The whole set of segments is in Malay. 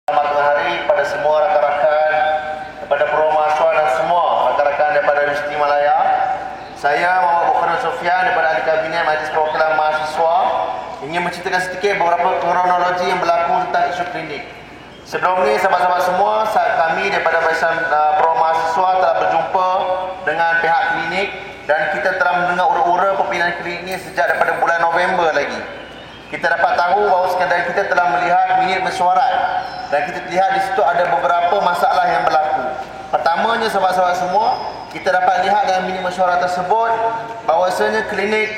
Selamat hari pada semua rakan-rakan, kepada Pro Mahasiswa dan semua rakan-rakan daripada Universiti Malaya. Saya Muhammad Bukharan Sofian daripada Ahli Kabinet Majlis Perwakilan Mahasiswa ingin menceritakan sedikit beberapa kronologi yang berlaku tentang isu klinik. Sebelum ni sahabat-sahabat semua, kami daripada Barisan Pro Mahasiswa telah berjumpa dengan pihak klinik dan kita telah mendengar ura-ura perpindahan klinik ini sejak daripada bulan November lagi. Kita dapat tahu bahawa sekadar kita telah melihat minit mesyuarat dan kita lihat di situ ada beberapa masalah yang berlaku. Pertamanya sahabat-sahabat semua, kita dapat lihat dalam minit mesyuarat tersebut bahawasanya klinik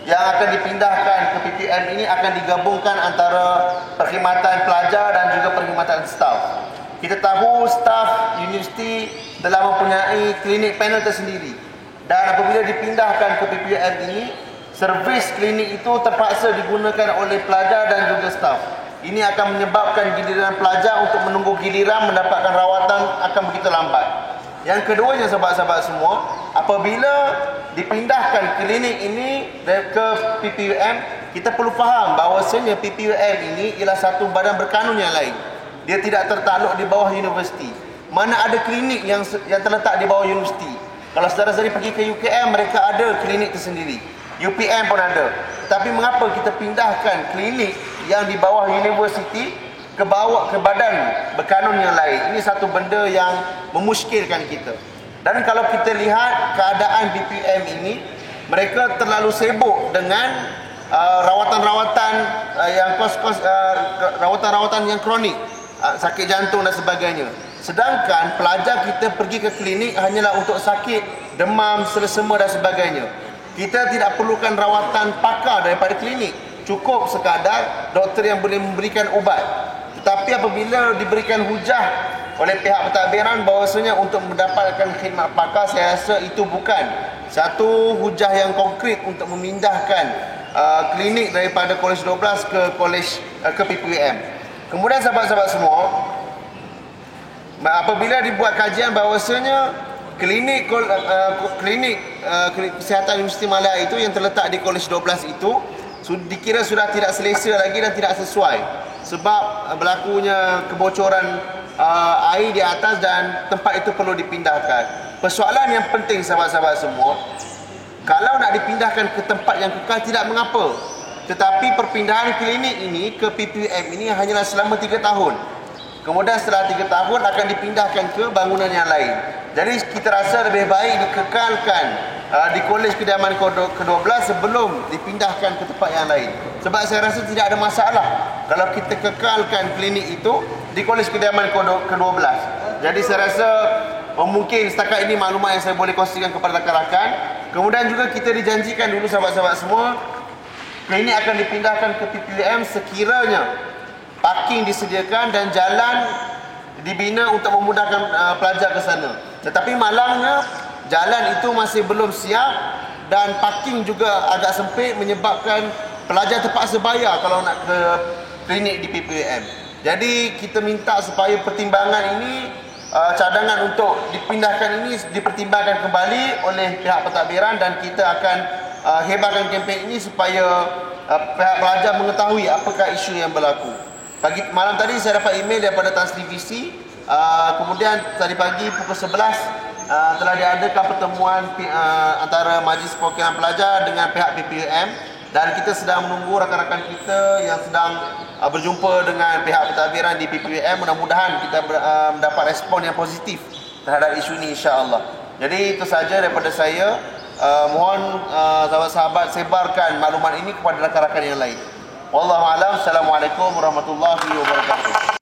yang akan dipindahkan ke PPM ini akan digabungkan antara perkhidmatan pelajar dan juga perkhidmatan staf. Kita tahu staf universiti telah mempunyai klinik panel tersendiri dan apabila dipindahkan ke PPM ini, servis klinik itu terpaksa digunakan oleh pelajar dan juga staf. Ini akan menyebabkan giliran pelajar untuk menunggu giliran mendapatkan rawatan akan begitu lambat. Yang keduanya sahabat-sahabat semua, apabila dipindahkan klinik ini ke PPUM, kita perlu faham bahawasanya PPUM ini ialah satu badan berkanun yang lain. Dia tidak tertakluk di bawah universiti. Mana ada klinik yang terletak di bawah universiti. Kalau saudara-saudari pergi ke UKM, mereka ada klinik tersendiri. UPM pun ada. Tapi mengapa kita pindahkan klinik yang di bawah universiti ke badan berkanun yang lain? Ini satu benda yang memuskilkan kita. Dan kalau kita lihat keadaan BPM ini, mereka terlalu sibuk dengan rawatan-rawatan yang rawatan-rawatan yang kronik, sakit jantung dan sebagainya. Sedangkan pelajar kita pergi ke klinik hanyalah untuk sakit, demam, selesema dan sebagainya. Kita tidak perlukan rawatan pakar daripada klinik. Cukup sekadar doktor yang boleh memberikan ubat. Tetapi apabila diberikan hujah oleh pihak pentadbiran bahawasanya untuk mendapatkan khidmat pakar, saya rasa itu bukan satu hujah yang konkret untuk memindahkan klinik daripada Kolej 12 ke PPUM. Kemudian sahabat-sahabat semua, apabila dibuat kajian bahawasanya klinik kesihatan Universiti Malaya itu yang terletak di Kolej 12 itu dikira sudah tidak selesa lagi dan tidak sesuai sebab berlakunya kebocoran air di atas dan tempat itu perlu dipindahkan. Persoalan yang penting sahabat-sahabat semua, kalau nak dipindahkan ke tempat yang kekal tidak mengapa, tetapi perpindahan klinik ini ke PPUM ini hanyalah selama 3 tahun. Kemudian setelah 3 tahun akan dipindahkan ke bangunan yang lain. Jadi kita rasa lebih baik dikekalkan di Kolej Kediaman ke-12 sebelum dipindahkan ke tempat yang lain. Sebab saya rasa tidak ada masalah kalau kita kekalkan klinik itu di Kolej Kediaman ke-12. Jadi saya rasa mungkin setakat ini maklumat yang saya boleh kongsikan kepada rakan-rakan. Kemudian juga kita dijanjikan dulu sahabat-sahabat semua, klinik akan dipindahkan ke PPUM sekiranya parking disediakan dan jalan dibina untuk memudahkan pelajar ke sana. Tetapi malangnya jalan itu masih belum siap dan parking juga agak sempit menyebabkan pelajar terpaksa bayar kalau nak ke klinik di PPUM. Jadi kita minta supaya pertimbangan ini, cadangan untuk dipindahkan ini dipertimbangkan kembali oleh pihak pentadbiran dan kita akan hebatkan kempen ini supaya pihak pelajar mengetahui apakah isu yang berlaku. Malam tadi saya dapat email daripada Tan Sri Visi. Kemudian tadi pagi pukul 11 telah diadakan pertemuan antara Majlis Perwakilan Pelajar dengan pihak PPUM dan kita sedang menunggu rakan-rakan kita yang sedang berjumpa dengan pihak pentadbiran di PPUM. Mudah-mudahan kita mendapat respon yang positif terhadap isu ini insya-Allah. Jadi itu saja daripada saya. Mohon sahabat-sahabat sebarkan maklumat ini kepada rakan-rakan yang lain. Wallahu a'lam. Assalamualaikum warahmatullahi wabarakatuh.